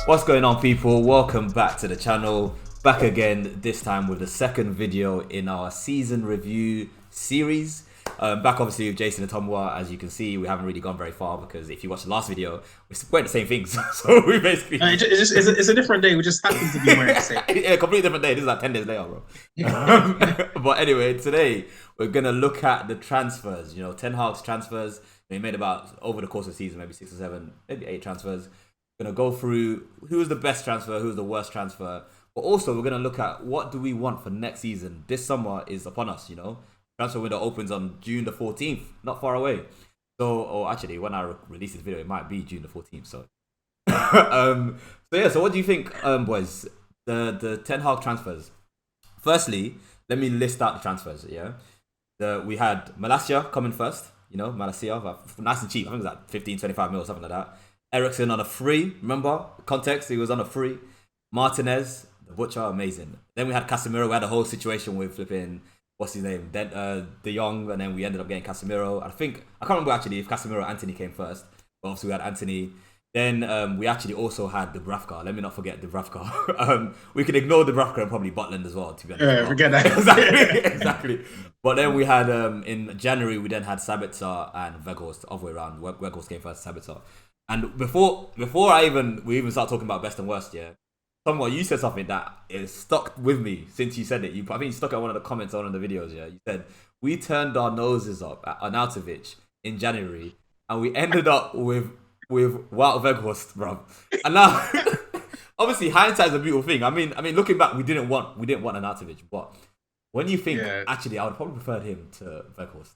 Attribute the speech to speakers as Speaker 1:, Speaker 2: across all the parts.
Speaker 1: What's going on, people? Welcome back to the channel. Back again, this time with the second video in our season review series. Back obviously with Jason and Tomwa. As you can see, we haven't really gone very far because if you watch the last video, we're wearing the same things. So we basically...
Speaker 2: It's a different day. We just happen to be wearing the same.
Speaker 1: Yeah, completely different day. This is like 10 days later, bro. But anyway, today we're going to look at the transfers. You know, Ten Hag's transfers. They made about, over the course of the season, maybe 6 or 7, maybe 8 transfers. We're going to go through who was the best transfer, who was the worst transfer. But also, we're going to look at what do we want for next season. This summer is upon us, you know. Transfer window opens on June the 14th, not far away. So, or actually, when I release this video, it might be June the 14th. So, so what do you think, boys? The Ten Hag transfers. Firstly, let me list out the transfers. Yeah, we had Malacia coming first. You know, Malacia, nice and cheap. I think it was like 15, 25 mil, something like that. Ericsson on a free. Remember context? He was on a free. Martinez, the butcher, amazing. Then we had CASEMIRO. We had a whole situation with flipping, what's his name? Then De Jong, and then we ended up getting CASEMIRO. I can't remember actually if CASEMIRO or Antony came first. But obviously we had Antony. Then we actually also had Dubravka. Let me not forget Dubravka. We can ignore Dubravka and probably Butland as well, to be honest.
Speaker 2: Yeah, forget that.
Speaker 1: Exactly. But then we had, in January, we then had Sabitzer and Weghorst, the other way around. Weghorst came first, Sabitzer. And before we even start talking about best and worst, yeah, Somewhat, you said something that is stuck with me since you said it. I think you stuck at one of the comments on one of the videos. Yeah, you said we turned our noses up at Arnautovic in January, and we ended up with Wout Weghorst, bro. And now, obviously, hindsight's a beautiful thing. I mean, looking back, we didn't want Arnautovic, but when you think, actually, I would probably prefer him to Weghorst.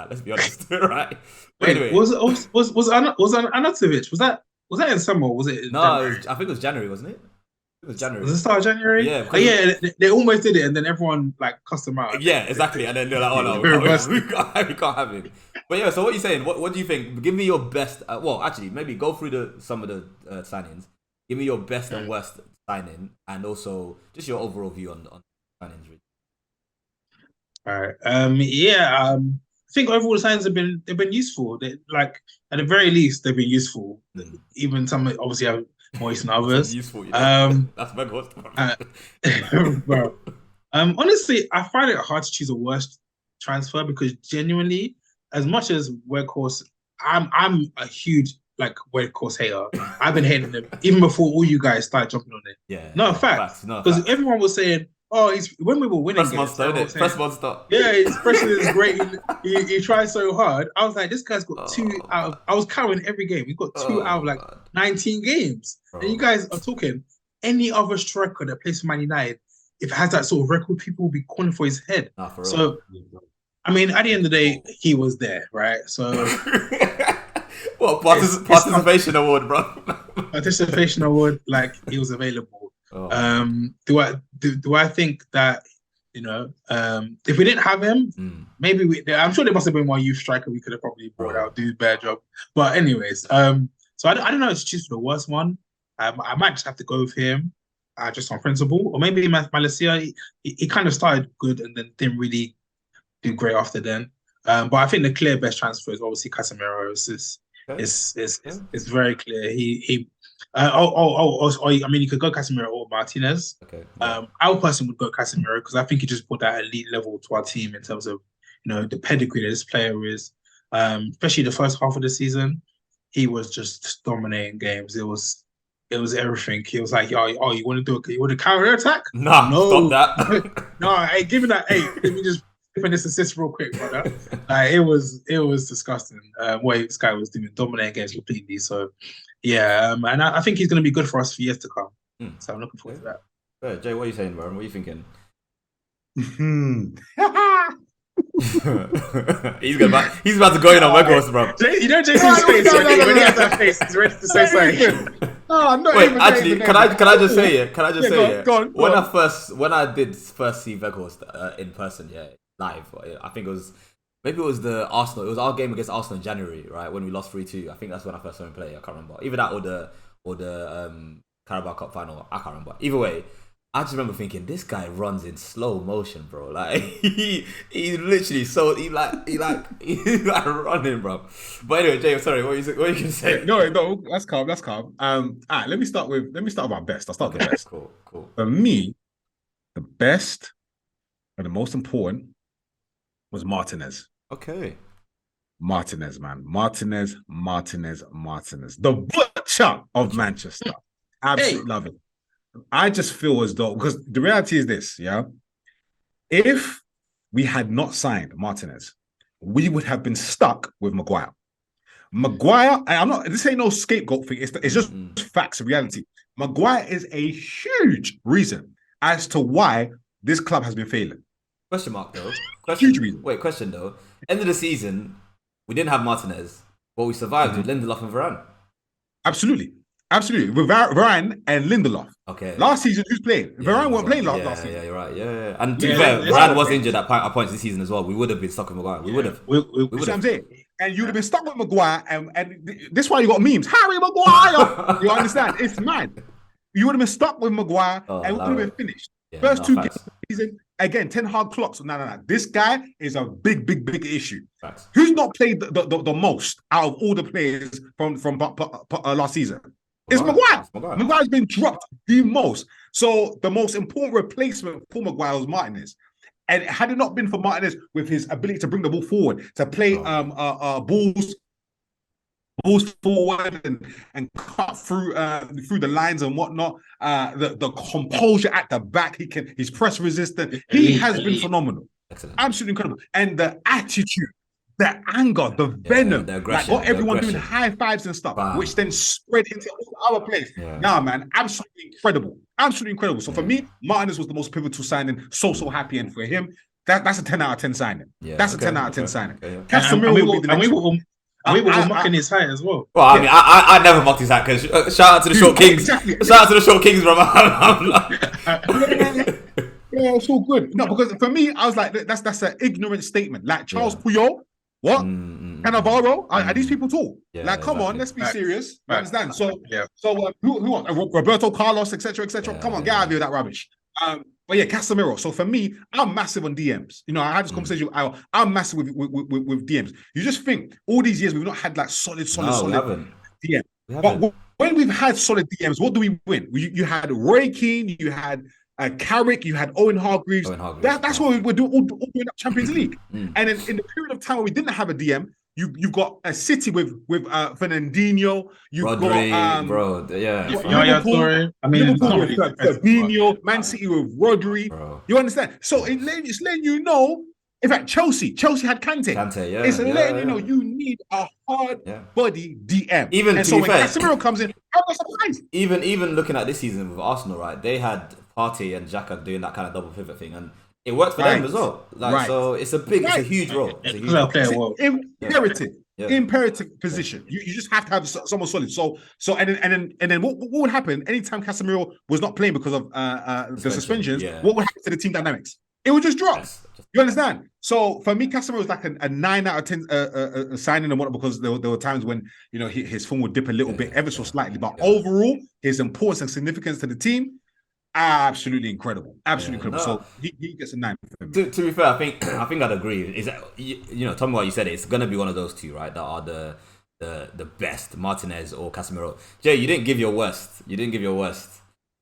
Speaker 1: Let's be honest, right? But
Speaker 2: Wait,
Speaker 1: anyway,
Speaker 2: was Arnautovic? Was that in summer? Or was it?
Speaker 1: I think it was January, wasn't it? It was January.
Speaker 2: Was it start of January?
Speaker 1: Yeah.
Speaker 2: Yeah, they almost did it, and then everyone like cussed them out.
Speaker 1: Yeah, exactly. And then they're like, "Oh no, we can't have him." But yeah, so what are you saying? What do you think? Give me your best. Well, actually, maybe go through some of the signings. Give me your best and worst signing, and also just your overall view on signings. Really.
Speaker 2: All right. I think overall the signings they've been useful. Like at the very least, they've been useful. Even some obviously have more use than others.
Speaker 1: Useful, you know? That's my god.
Speaker 2: Bro. Honestly, I find it hard to choose a worst transfer because genuinely, as much as Weghorst, I'm a huge Weghorst hater. I've been hating him even before all you guys started jumping on it.
Speaker 1: Yeah.
Speaker 2: No, facts. Because everyone was saying, "Oh, when we were winning,
Speaker 1: first monster, first monster."
Speaker 2: Yeah, his pressure is great. He tried so hard. I was like, this guy's got 2 out of. I was counting every game. He got 2 out of 19 games. Bro. And you guys are talking any other striker that plays for Man United, if it has that sort of record, people will be calling for his head. So, I mean, at the end of the day, he was there, right? So,
Speaker 1: what participation award, bro?
Speaker 2: Participation award, he was available. Do I think that if we didn't have him, maybe I'm sure there must have been one youth striker we could have probably brought out, do a better job. But anyways, so I don't know if to choose for the worst one. I might just have to go with him, just on principle, or maybe Malacia. He kind of started good and then didn't really do great after then. But I think the clear best transfer is obviously Casemiro. It's very clear. I mean, you could go Casemiro or Martinez.
Speaker 1: Okay.
Speaker 2: Our person would go Casemiro because I think he just brought that elite level to our team in terms of the pedigree that this player is. Especially the first half of the season, he was just dominating games. It was everything. He was like, "Yo, you want to do it? You want to counter attack?
Speaker 1: Nah, no, stop that.
Speaker 2: No, hey, give me that. Hey, let me just finish this assist real quick, brother." It was disgusting. What this guy was doing, dominating games completely. So, yeah, and I think he's going to be good for us for years to come. So I'm looking forward to that.
Speaker 1: Jay, what are you saying, bro? What are you thinking? He's about to go in on Weghorst, bro.
Speaker 2: Jason's face when he has that face, he's ready to say something.
Speaker 1: Wait, actually, can I just say it? Can I just say it?
Speaker 2: Go on.
Speaker 1: When I did first see Weghorst in person, live, I think it was the Arsenal. It was our game against Arsenal in January, right? When we lost 3-2. I think that's when I first saw him play. I can't remember. Either that or the Carabao Cup final. I can't remember. Either way, I just remember thinking this guy runs in slow motion, bro. Like he's literally he's like running, bro. But anyway, James, sorry, what you gonna say?
Speaker 3: No, that's calm. Alright, let me start with my best. I'll start with the best.
Speaker 1: Cool.
Speaker 3: For me, the best and the most important was Martinez.
Speaker 1: Okay.
Speaker 3: Martinez, man. Martinez. The butcher of Manchester. Absolutely love it. I just feel as though, because the reality is this, yeah? If we had not signed Martinez, we would have been stuck with Maguire. This ain't no scapegoat thing. It's just facts of reality. Maguire is a huge reason as to why this club has been failing.
Speaker 1: Question mark, though.
Speaker 3: Huge reason.
Speaker 1: Wait, question, though. End of the season, we didn't have Martinez, but we survived with Lindelof and Varane.
Speaker 3: Absolutely. With Varane and Lindelof.
Speaker 1: Okay.
Speaker 3: Last season, who's playing? Varane weren't playing last season.
Speaker 1: Yeah, you're right. Yeah. And to be fair, Varane was injured at points this season as well. We would have been stuck with Maguire. We would have.
Speaker 3: You see what I'm saying? And you'd have been stuck with Maguire, and this is why you got memes. Harry Maguire! You understand? It's mad. You would have been stuck with Maguire, and we would have been finished. First two games of the season, again, Ten Hag clocks. No. This guy is a big issue.
Speaker 1: Facts.
Speaker 3: Who's not played the most out of all the players from last season? It's Maguire. Maguire's been dropped the most. So the most important replacement for Maguire was Martinez. And had it not been for Martinez with his ability to bring the ball forward, to play balls forward and cut through the lines and whatnot, the composure at the back, he's press resistant. He has been phenomenal.
Speaker 1: Excellent.
Speaker 3: Absolutely incredible. And the attitude, the anger, the venom,
Speaker 1: the aggression,
Speaker 3: like got everyone doing high fives and stuff, which then spread into all our players. Nah, man, absolutely incredible. So for me, Martinez was the most pivotal signing. So happy, and for him, that's a 10 out of 10 signing. That's a 10 out of 10 signing. Casemiro will be the next one.
Speaker 2: We were mocking his height as well.
Speaker 1: Well, I mean, I never mocked his height, because shout out to the short kings.
Speaker 3: Exactly.
Speaker 1: Shout out to the short kings, bro.
Speaker 3: Yeah, it's all good. No, because for me, I was like, that's an ignorant statement. Like Charles Puyol, what? Cannavaro? Are these people tall? Like, come on, let's be serious. You understand? So who Roberto Carlos, etc. Come on, get out of here with that rubbish. But yeah, Casemiro. So for me, I'm massive on DMs. You know, I had this conversation with Al. I'm massive with DMs. You just think all these years we've not had like solid DM. But when we've had solid DMs, what do we win? You had Roy Keane, you had Carrick, you had Owen Hargreaves. That's what we're doing all during that Champions League. And then in the period of time where we didn't have a DM, you've got a City with Fernandinho. You've
Speaker 1: Rodri,
Speaker 3: got
Speaker 1: bro,
Speaker 2: Yaya Toure. I mean,
Speaker 3: Liverpool with Fabinho, Man City with Rodri. Bro. You understand? So it's letting you know. In fact, Chelsea had Kante. It's letting you know you need a hard body DM.
Speaker 1: Even
Speaker 3: and
Speaker 1: to
Speaker 3: so
Speaker 1: be
Speaker 3: when
Speaker 1: fair,
Speaker 3: Casemiro comes in, I'm not surprised.
Speaker 1: Even looking at this season with Arsenal, right? They had Partey and Xhaka doing that kind of double pivot thing, and it worked for them as well. Like, so it's a huge role. It's a huge role. Imperative position. You just have to have someone solid. So and then what would happen anytime Casemiro was not playing because of the suspensions? What would happen to the team dynamics? It would just drop. You understand? So for me, Casemiro was like a 9 out of 10 signing and whatnot, because there were times when his form would dip a little bit, ever so slightly. But overall, his importance and significance to the team, absolutely incredible. Absolutely incredible. So he gets a 9 for me. To be fair, I think I'd agree. Is that tell me what you said. It's gonna be one of those two, right? That are the best, Martinez or Casemiro. Jay, you didn't give your worst.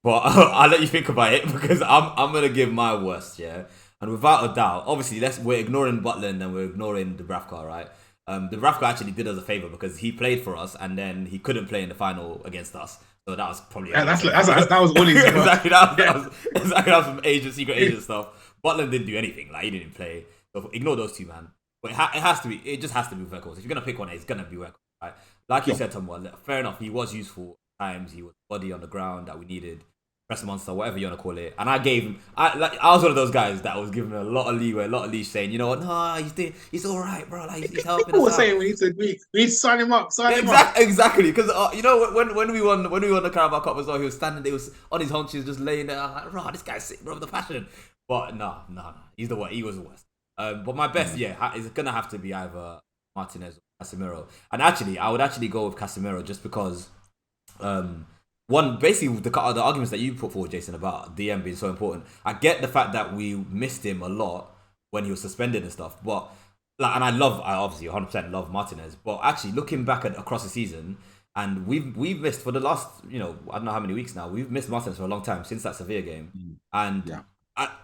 Speaker 1: But I'll let you think about it, because I'm gonna give my worst, And without a doubt, obviously, we're ignoring Butland and we're ignoring Dubravka, right? Dubravka actually did us a favor, because he played for us and then he couldn't play in the final against us. So that was probably
Speaker 2: that was all he's
Speaker 1: exactly that was some secret agent stuff. Butland didn't do anything, like he didn't play. So ignore those two, man. But it just has to be Weghorst. If you're gonna pick one, it's gonna be Weghorst, right? Like you said, Tom, fair enough. He was useful at times. He was body on the ground that we needed. Press monster, whatever you want to call it, and I gave him. I was one of those guys that was giving a lot of leeway, a lot of leash, saying, you know what, no, he's all right, bro. Like he's helping.
Speaker 2: People were saying we need to sign him up,
Speaker 1: exactly, because when we won the Carabao Cup as well, he was standing, he was on his haunches, just laying there. I was like, this guy's sick, bro, the passion. But no, he was the worst. But my best, is gonna have to be either Martinez or Casemiro, and actually, I would actually go with Casemiro just because. basically the arguments that you put forward, Jason, about DM being so important. I get the fact that we missed him a lot when he was suspended and stuff, but like, and I obviously 100% love Martinez, but actually looking back across the season, and we've missed for the last, I don't know how many weeks now, we've missed Martinez for a long time since that Sevilla game, and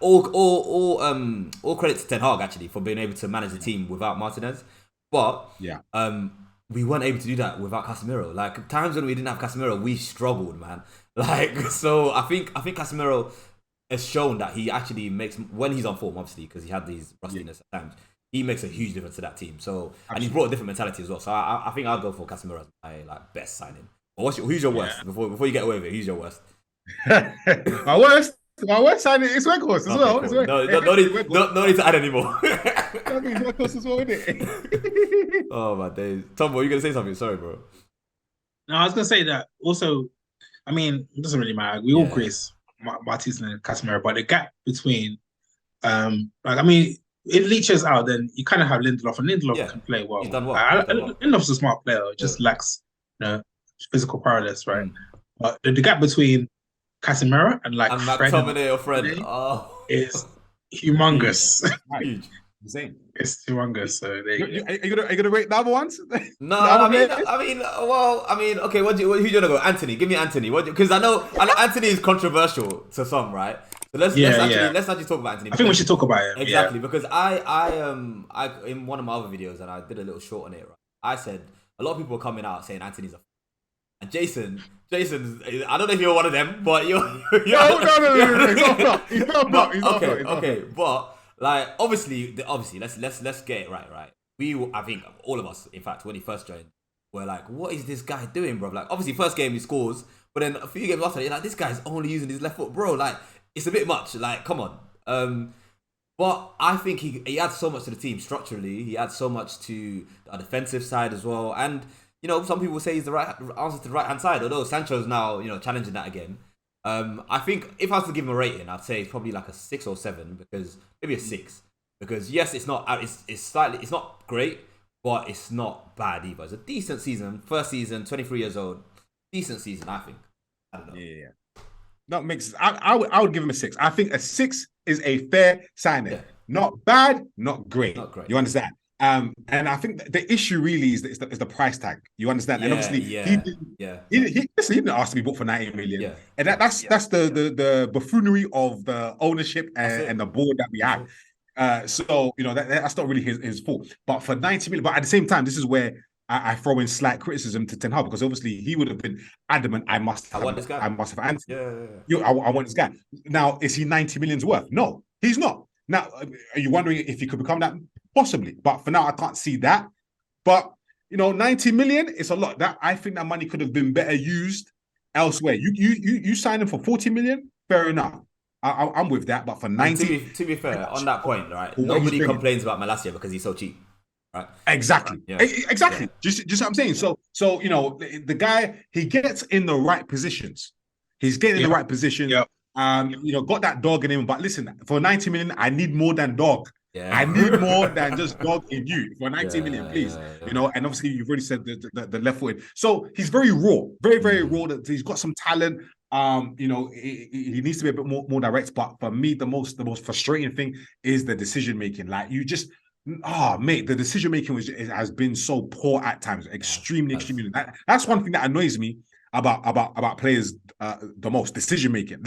Speaker 1: all credit to Ten Hag actually for being able to manage the team without Martinez, but we weren't able to do that without Casemiro. Like times when we didn't have Casemiro, we struggled, man. Like so, I think Casemiro has shown that he actually makes, when he's on form, obviously, because he had these rustiness at times, he makes a huge difference to that team. So and he's brought a different mentality as well. So I think I'll go for Casemiro as my best signing. But who's your worst? Before you get away with it, who's your worst?
Speaker 3: My worst signing is WEGHORST as well.
Speaker 1: Cool. No need to add any more.
Speaker 3: WEGHORST as well, isn't it?
Speaker 1: Oh my days. Tom, were you gonna say something? Sorry, bro.
Speaker 2: No, I was gonna say that also. I mean, it doesn't really matter. We all praise Martinez and Casemiro, but the gap between, if Leach out, then you kind of have Lindelof, and Lindelof can play well.
Speaker 1: He's done well.
Speaker 2: Lindelof's a smart player, just lacks physical prowess, right? But the gap between Casemiro and
Speaker 1: McTominay or Fred
Speaker 2: is humongous.
Speaker 3: Huge. Insane.
Speaker 2: It's humongous. So are
Speaker 3: you gonna rate the other ones?
Speaker 1: No, I mean, okay. Who do you gonna go? Antony. Give me Antony. Because I know Antony is controversial to some, right? So let's actually talk about Antony.
Speaker 2: I think we should talk about it.
Speaker 1: Exactly, because I in one of my other videos, and I did a little short on it, right? I said a lot of people are coming out saying Antony's and Jason's, I don't know if you're one of them, but you're
Speaker 3: no, he's not.
Speaker 1: Okay, but like obviously, let's get it right. I think all of us, in fact, when he first joined, were like, what is this guy doing, bro? Like obviously, first game he scores, but then a few games after, you're like, this guy's only using his left foot, bro. Like it's a bit much. Like come on. But I think he adds so much to the team structurally. He adds so much to the defensive side as well, and. Some people say he's the right answer to the right-hand side, although Sancho's now, challenging that again. I think if I was to give him a rating, I'd say it's probably like a 6 or 7, because maybe a 6. Because yes, it's not it's not great, but it's not bad either. It's a decent season, first season, 23 years old, decent season, I think. I don't know.
Speaker 3: Yeah. That makes I would give him a 6. I think a 6 is a fair signing. Yeah. Not bad, not great. You understand? And I think the issue really is the price tag. You understand? And obviously, he didn't ask to be bought for 90 million. Yeah. And that's the buffoonery of the ownership and the board that we have. So that's not really his fault. But for 90 million, but at the same time, this is where I throw in slight criticism to Ten Hag, because obviously he would have been adamant. I want this guy. I must have Antony. I want this guy. Now, is he 90 million's worth? No, he's not. Now, are you wondering if he could become that? Possibly, but for now I can't see that. But 90 million is a lot. That I think that money could have been better used elsewhere. You sign him for 40 million, fair enough. I'm with that. But for 90,
Speaker 1: to be fair, on that point, right? Nobody complains about Malacia because he's so cheap, right?
Speaker 3: Exactly, exactly. Yeah. Just what I'm saying. So the guy, he gets in the right positions. He's getting in the right position. Yep. Got that dog in him. But listen, for 90 million, I need more than dog. Yeah. I need more than just dog in you for 90 million, please. And obviously you've already said the left footed. So he's very raw, very, very raw. That he's got some talent. He needs to be a bit more direct. But for me, the most frustrating thing is the decision making. Like you just, mate, the decision making has been so poor at times, extremely. That's one thing that annoys me about players the most, decision making.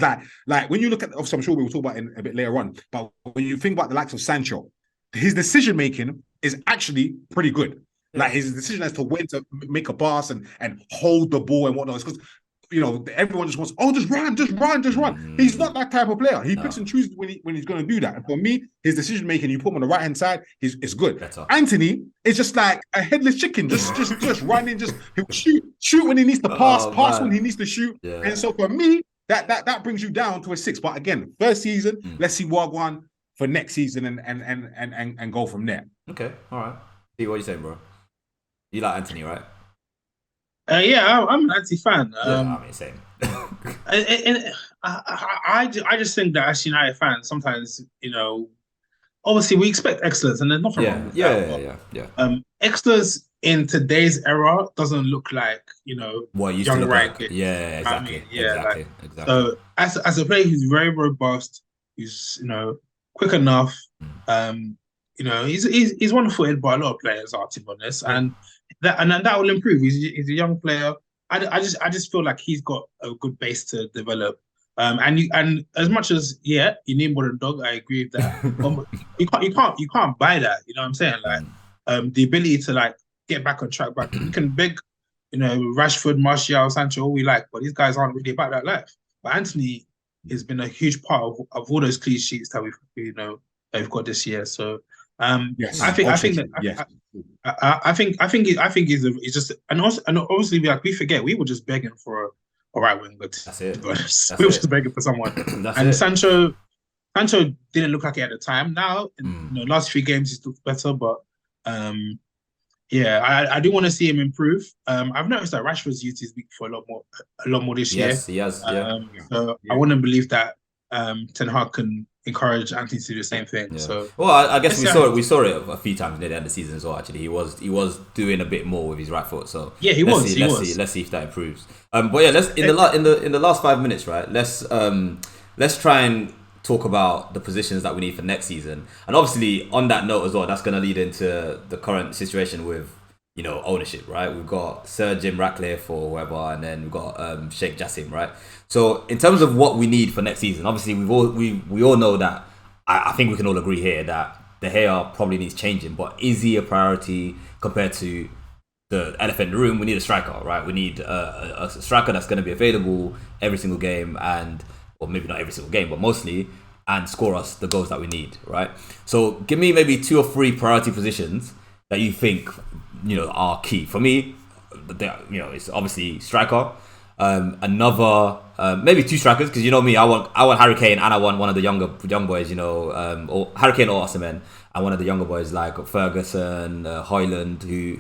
Speaker 3: Like when you look at, obviously I'm sure we will talk about it a bit later on, but when you think about the likes of Sancho, his decision making is actually pretty good. Like his decision as to when to make a pass and hold the ball and whatnot. Because everyone just wants, just run. He's not that type of player. He picks and chooses when he's going to do that. And for me, his decision making, you put him on the right hand side, is good. Better. Antony is just like a headless chicken, just running, he'll shoot when he needs to pass when he needs to shoot. Yeah. And so for me, that brings you down to a 6. But again, first season, let's see what one for next season and go from there.
Speaker 1: Okay, all right. See what you saying, bro? You like Antony, right?
Speaker 2: I'm an anti-fan.
Speaker 1: Same.
Speaker 2: I just think that as United fans, sometimes obviously we expect excellence, and there's nothing wrong with that. Excellence in today's era doesn't look like, you know,
Speaker 1: what used to
Speaker 2: young
Speaker 1: look
Speaker 2: Ryan
Speaker 1: like.
Speaker 2: Giggs.
Speaker 1: Yeah, exactly.
Speaker 2: I mean, yeah,
Speaker 1: exactly.
Speaker 2: like,
Speaker 1: Exactly.
Speaker 2: so as a player who's very robust, who's, you know, quick enough, you know, he's one footed by a lot of players, are, to be honest, and that will improve. He's a young player. I just feel like he's got a good base to develop. And as much as you need more than dog, I agree with that. You can't buy that. You know what I'm saying? Like the ability to like get back on track. Back we can beg, you know, Rashford, Martial, Sancho, all we like, but these guys aren't really about that life. But Antony has been a huge part of all those clean sheets that we've got this year. So
Speaker 3: Yes,
Speaker 2: I think that
Speaker 3: yes.
Speaker 2: I think he's just and obviously like we forget we were just begging for a right wing, but
Speaker 1: That's it.
Speaker 2: we were just begging for someone. And Sancho didn't look like it at the time. Now, in the last 3 games he's looked better, but I do want to see him improve. I've noticed that Rashford's used his week for a lot more this year.
Speaker 1: Yes, he has.
Speaker 2: So I want to believe that Ten Hag can encourage Antony to do the same thing.
Speaker 1: Yeah.
Speaker 2: So
Speaker 1: well, I guess we saw it a few times near the end of the season as well. Actually, he was doing a bit more with his right foot. So let's see if that improves. But yeah, let's in the last 5 minutes, right? Let's try and talk about the positions that we need for next season. And obviously, on that note as well, that's going to lead into the current situation with, you know, ownership, right? We've got Sir Jim Ratcliffe or whoever, and then we've got Sheikh Jassim, right? So in terms of what we need for next season, obviously we all know that I think we can all agree here that De Gea probably needs changing, but is he a priority compared to the elephant in the room? We need a striker, right? We need a striker that's going to be available every single game or maybe not every single game, but mostly, and score us the goals that we need, right? So give me maybe 2 or 3 priority positions that you think, you know, are key. For me, you know, it's obviously striker, another maybe 2 strikers, because you know me, I want Harry Kane and I want one of the young boys, you know, or Harry Kane or Osimhen, and one of the younger boys like Ferguson, Højlund, who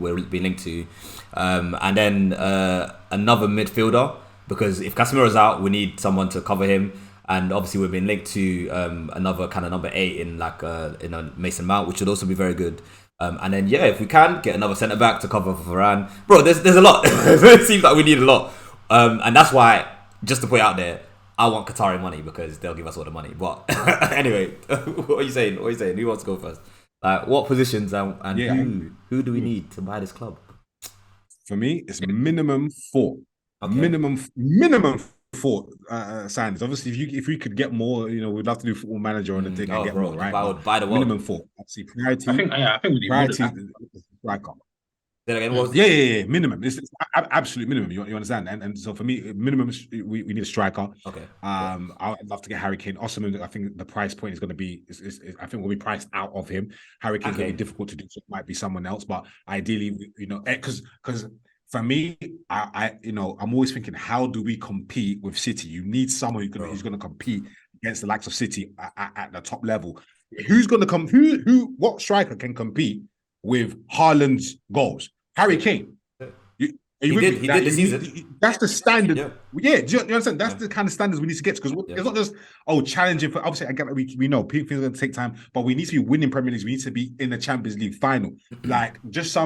Speaker 1: we're being linked to, and then another midfielder. Because if Casemiro's out, we need someone to cover him, and obviously we've been linked to another kind of number 8 in a Mason Mount, which would also be very good. And then if we can get another centre back to cover for Varane, bro, there's a lot. It seems like we need a lot, and that's why, just to put it out there, I want Qatari money because they'll give us all the money. But anyway, what are you saying? Who wants to go first? Like what positions and who do we need to buy this club?
Speaker 3: For me, it's minimum 4. Okay. Minimum 4 signings. Obviously, if we could get more, you know, we'd love to do Football Manager on the thing and get more, right?
Speaker 1: I would buy the world.
Speaker 3: Minimum 4. Obviously, priority.
Speaker 2: I think we need priority.
Speaker 3: Striker.
Speaker 1: Yeah.
Speaker 3: Minimum. It's absolute minimum. You understand? And so for me, minimum, we need a striker.
Speaker 1: Okay.
Speaker 3: I'd love to get Harry Kane. Osimhen, I think the price point is going to be. I think we'll be priced out of him. Harry Kane's going to be difficult to do, so it might be someone else. But ideally, you know, because. For me, I'm always thinking, how do we compete with City? You need someone who's going to compete against the likes of City at the top level. Who's going to come? What striker can compete with Haaland's goals? Harry Kane. He did this season. That's the standard. Yeah, do you understand? That's the kind of standards we need to get to, because it's not just challenging for. Obviously, I get that we know things are going to take time, but we need to be winning Premier Leagues. We need to be in the Champions League final. Like just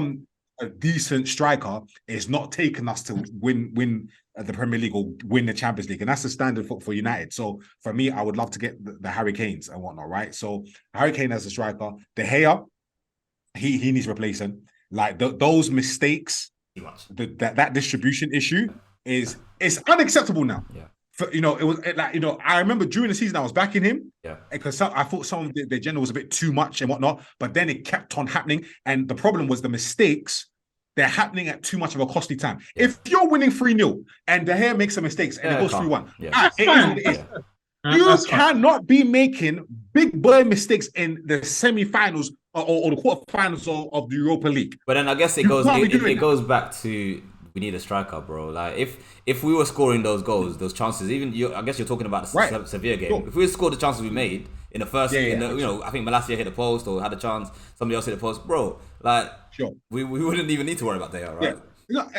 Speaker 3: a decent striker is not taking us to win the Premier League or win the Champions League, and that's the standard for United. So for me, I would love to get the Harry Kanes and whatnot, right? So Harry Kane as a striker, De Gea, he needs replacing. Like those mistakes, that distribution issue it's unacceptable now.
Speaker 1: Yeah.
Speaker 3: It was like, I remember during the season I was backing him.
Speaker 1: Yeah.
Speaker 3: Because I thought some of the agenda was a bit too much and whatnot, but then it kept on happening. And the problem was the mistakes, they're happening at too much of a costly time. Yeah. If you're winning 3-0 and De Gea makes some mistakes and it goes 3-1, you cannot be making big boy mistakes in the semi-finals or the quarterfinals of the Europa League.
Speaker 1: But then I guess it goes back to, we need a striker, bro. Like if we were scoring those goals, those chances, I guess you're talking about the Sevilla game. Sure. If we scored the chances we made in the first, I think Malacia hit the post or had a chance, somebody else hit the post, bro. Like, we wouldn't even need to worry about that, right?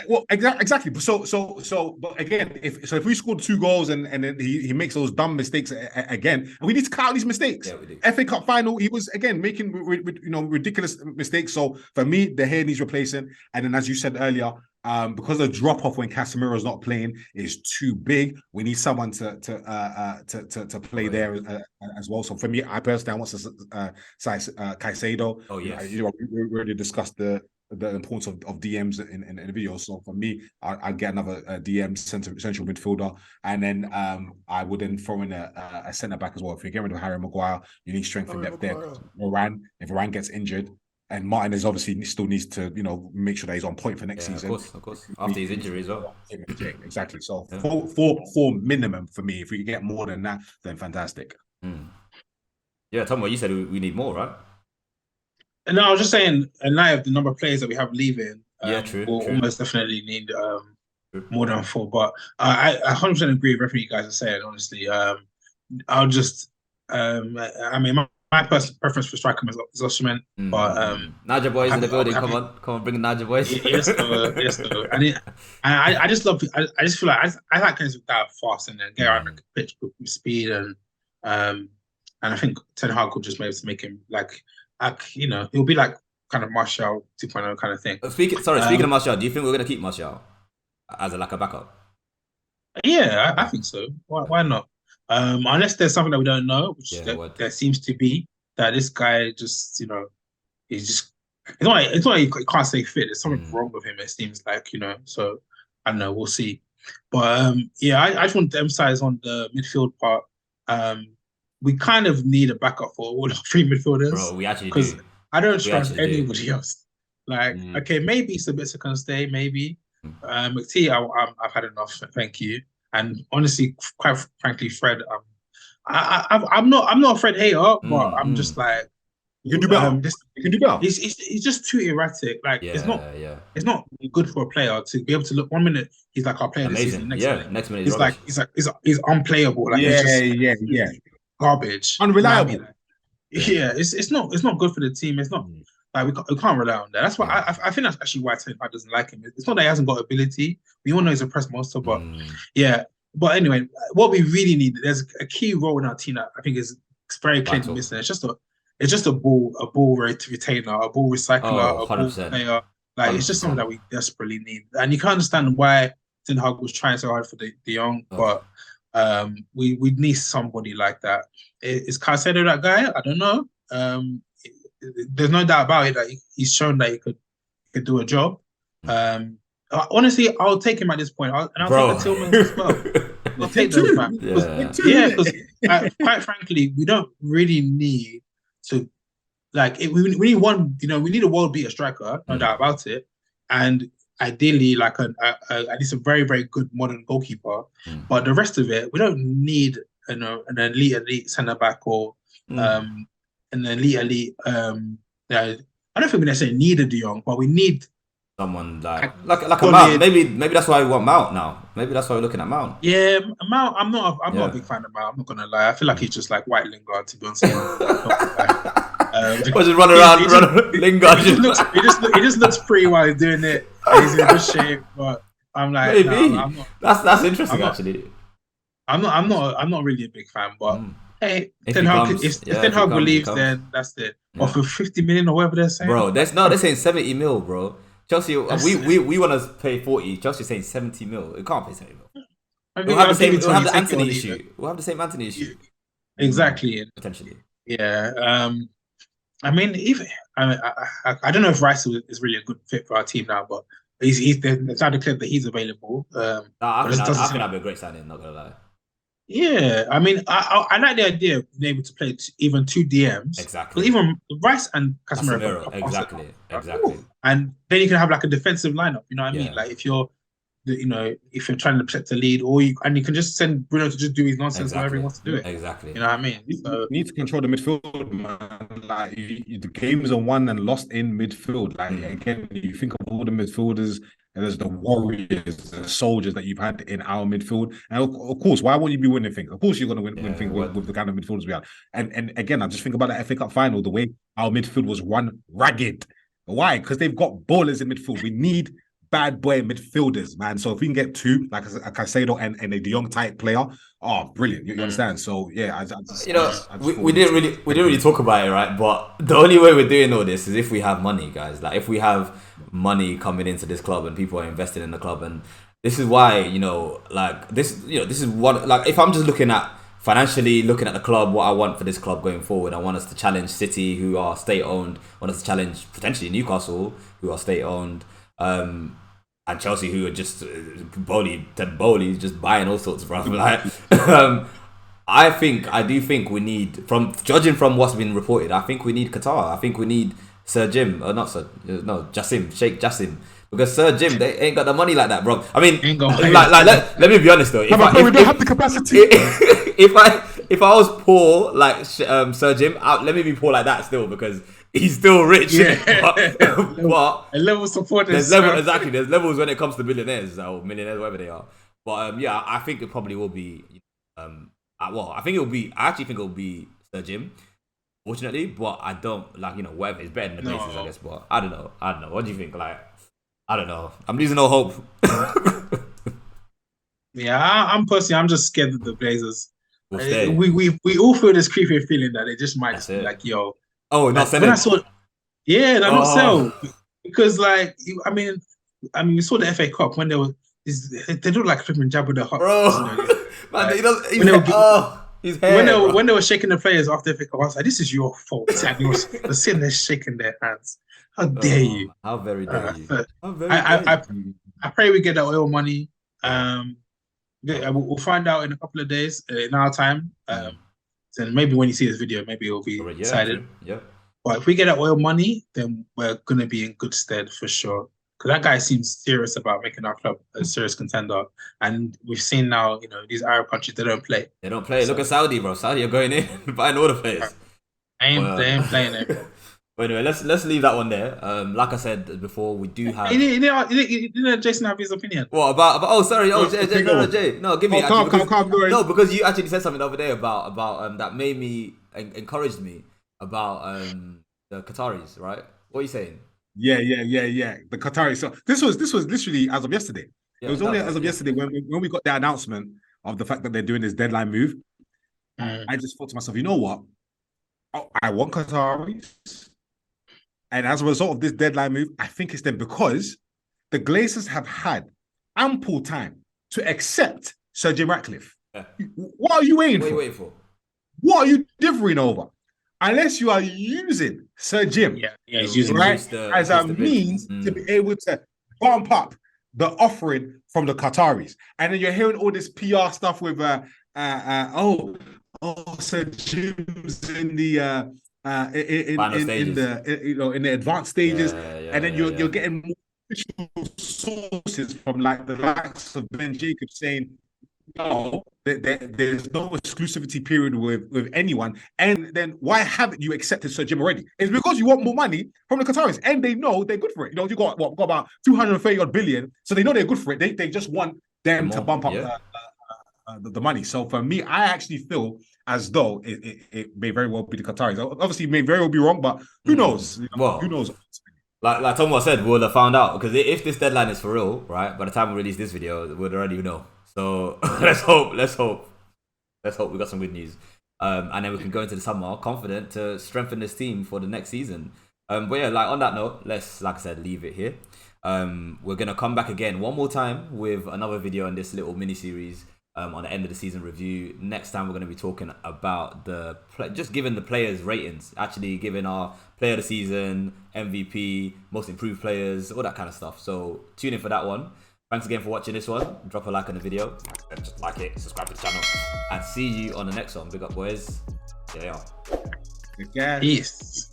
Speaker 3: Well, exactly. But again, if we scored 2 goals and then he makes those dumb mistakes again, and we need to cut out these mistakes.
Speaker 1: Yeah, we do.
Speaker 3: FA Cup final, he was again making ridiculous mistakes. So for me, the hair needs replacing. And then, as you said earlier, because the drop off when CASEMIRO is not playing is too big, we need someone to play there as well. So for me, I personally want to Caicedo.
Speaker 1: Oh yes,
Speaker 3: we already discussed the importance of DMs in the video. So for me, I get another DM central midfielder, and then I would then throw in a centre back as well. If you're getting rid of Harry Maguire, you need strength in depth there. If Varane gets injured, and Martinez obviously still needs to make sure that he's on point for next season.
Speaker 1: Of course. After his injury as well.
Speaker 3: Exactly. So 4 minimum for me. If we get more than that, then fantastic.
Speaker 1: Yeah, Tom, you said we need more, right?
Speaker 2: No, I was just saying, in light of the number of players that we have leaving,
Speaker 1: true.
Speaker 2: We'll almost definitely need more than 4. But I 100% agree with everything you guys are saying, honestly. I'll just, I mean, my personal preference for striker is Osimhen, but
Speaker 1: Naja boys in the building. Come on, bring the Naja boys.
Speaker 2: Yes, though. I just love. I just feel like I like guys with that fast and then get around the pitch with speed and I think Ten Hag could just maybe make him like he'll be like kind of Martial 2.0 kind of thing.
Speaker 1: Speaking of Martial, do you think we're gonna keep Martial as a backup?
Speaker 2: Yeah, I think so. Why not? Unless there's something that we don't know, which there seems to be, that this guy just he's just it's not he can't stay fit. There's something wrong with him. It seems like So I don't know. We'll see. But I just want to emphasize on the midfield part. We kind of need a backup for all our 3 midfielders.
Speaker 1: Bro, we actually do.
Speaker 2: Because I don't trust anybody else. Like, okay, maybe Sabitzer can stay, maybe. McT, I've had enough. Thank you. And honestly, quite frankly, Fred, I'm not a Fred hater, but I'm just like,
Speaker 3: you can do better. You can do better.
Speaker 2: He's just too erratic. Like, it's not good for a player to be able to look 1 minute he's like our player this season.
Speaker 1: Next minute
Speaker 2: he's unplayable. Like, garbage,
Speaker 3: unreliable.
Speaker 2: It's not good for the team. It's not like we can't rely on that. That's why I think that's actually why Ten Hag doesn't like him. It's not that he hasn't got ability. We all know he's a press monster, but But anyway, what we really need, there's a key role in our team that I think is very clearly missing. It's just a ball retainer, a ball recycler, a ball player. Like 100%. It's just something that we desperately need, and you can understand why Ten Hag was trying so hard for the young, but. We need somebody like that. Is Caicedo that guy? I don't know. There's no doubt about it that he's shown that he could do a job. Honestly, I'll take him at this point, and I'll take the Tillman as well. I'll take those, man. Because quite frankly, we don't really need to we need one. We need a world beater striker, no doubt about it, and. Ideally, like at least a very, very good modern goalkeeper. But the rest of it, we don't need an elite centre back or an elite. I don't think we necessarily need a De Jong, but we need
Speaker 1: someone like a Mount. Maybe that's why we want Mount now. Maybe that's why we're looking at Mount.
Speaker 2: Yeah, Mount. I'm not a big fan of Mount. I'm not gonna lie. I feel like he's just like White Lingard, to be honest.
Speaker 1: Just run around Lingard.
Speaker 2: He just looks pretty while he's doing it. He's in good shape, but I'm like,
Speaker 1: maybe
Speaker 2: I'm not,
Speaker 1: that's interesting actually.
Speaker 2: I'm not really a big fan, but hey, if Ten Hag believes, then that's it. Or for 50 million or whatever they're saying,
Speaker 1: bro. They're saying 70 mil, bro. Chelsea, we want to pay 40. Chelsea's saying 70 mil. It can't pay 70 mil. We'll have the Antony issue. We'll have the same Antony issue.
Speaker 2: Exactly.
Speaker 1: Potentially.
Speaker 2: Yeah. I mean, I don't know if Rice is really a good fit for our team now, but it's now declared that he's available.
Speaker 1: I think that'd be a great signing, not gonna lie.
Speaker 2: Yeah, I mean, I like the idea of being able to play even 2 DMs.
Speaker 1: Exactly.
Speaker 2: Even Rice and Casemiro.
Speaker 1: Exactly.
Speaker 2: And then you can have like a defensive lineup. You know what I mean? Like if you're trying to protect the lead, you can just send Bruno to just do his nonsense whenever he wants to do it.
Speaker 1: Exactly.
Speaker 2: You know what I mean?
Speaker 3: You need to control the midfield, man. Like the games are won and lost in midfield. Like again, you think of all the midfielders. And there's the warriors, the soldiers that you've had in our midfield. And of course, why won't you be winning things? Of course, you're going to win things with the kind of midfielders we have. And again, I just think about the FA Cup final, the way our midfield was run ragged. Why? Because they've got ballers in midfield. We need bad boy midfielders, man. So if we can get two, like a Caicedo and a De Jong type player, brilliant. You understand? So yeah,
Speaker 1: we didn't really talk about it, right? But the only way we're doing all this is if we have money, guys. Like if we have money coming into this club and people are invested in the club, and this is why this is what, like, if I'm just financially looking at the club, what I want for this club going forward, I want us to challenge City, who are state-owned. I want us to challenge potentially Newcastle, who are state-owned, and Chelsea, who are just Bowley, just buying all sorts, bro. Like, I do think we need, judging from what's been reported, I think we need Qatar. I think we need Sheikh Jassim. Because Sir Jim, they ain't got the money like that, bro. I mean, let me be honest though.
Speaker 3: We don't have the capacity.
Speaker 1: If I was poor like Sir Jim, let me be poor like that still, because he's still rich. Yeah. but
Speaker 2: a level support.
Speaker 1: There's levels when it comes to billionaires or millionaires, whatever they are. But I think it probably will be. I actually think it will be Sir Jim. Fortunately, but I don't whatever. It's better than the Glazers, I guess. But I don't know. What do you think? Like, I don't know. I'm losing all hope.
Speaker 2: I'm just scared of the Glazers. We all feel this creepy feeling that they just might just be like, yo.
Speaker 1: Oh, not selling.
Speaker 2: Not sell. Because we saw the FA Cup when they look like flipping Jabba the Hutt.
Speaker 1: Bro, his hair,
Speaker 2: when they were shaking the players after the FA Cup, I was like, this is your fault. And you were sitting there shaking their hands. How dare you?
Speaker 1: How very dare you?
Speaker 2: I pray we get that oil money. We'll find out in a couple of days in our time. So maybe when you see this video, maybe it'll be decided.
Speaker 1: Yeah.
Speaker 2: But if we get that oil money, then we're gonna be in good stead for sure. Because that guy seems serious about making our club a serious contender. And we've seen now, these Arab countries, they don't play.
Speaker 1: They don't play. Look at Saudi, bro. Saudi are going in buying all the players.
Speaker 2: They ain't playing it.
Speaker 1: But anyway, let's leave that one there. Like I said before, we do have.
Speaker 2: You didn't Jason have his opinion.
Speaker 1: What about? Oh, sorry. Oh, Jay. No, give me.
Speaker 3: No,
Speaker 1: because you actually said something over there about that made me encouraged me about the Qataris, right? What are you saying?
Speaker 3: Yeah. The Qataris. So this was literally as of yesterday. It was only as of yesterday when we got the announcement of the fact that they're doing this deadline move. I just thought to myself, you know what? I want Qataris. And as a result of this deadline move, I think it's them, because the Glazers have had ample time to accept Sir Jim Ratcliffe. Yeah. What are you waiting for? What are you differing over? Unless you are using Sir Jim,
Speaker 2: he's using
Speaker 3: as a means to be able to bump up the offering from the Qataris. And then you're hearing all this PR stuff with Sir Jim's in the in the advanced stages, and then you're getting more official sources from like the likes of Ben Jacobs saying, no, there's no exclusivity period with anyone. And then why haven't you accepted Sir Jim already? It's because you want more money from the Qataris, and they know they're good for it. You got about 230 odd billion, so they know they're good for it. They just want them to bump up the money. So for me, I actually feel as though it may very well be the Qataris. Obviously, it may very well be wrong, but who knows? Who knows?
Speaker 1: Like Tom said, we'll have found out, because if this deadline is for real, right? By the time we release this video, we'll already know. So let's hope we got some good news, and then we can go into the summer confident to strengthen this team for the next season. But yeah, like on that note, let's, like I said, leave it here. We're gonna come back again one more time with another video on this little mini series. On the end of the season review. Next time we're going to be talking about just giving the players ratings, actually giving our player of the season, MVP, most improved players, all that kind of stuff. So tune in for that one. Thanks again for watching this one. Drop a like on the video, just like it, subscribe to the channel, and see you on the next one. Big up, boys. Yeah.
Speaker 2: Peace.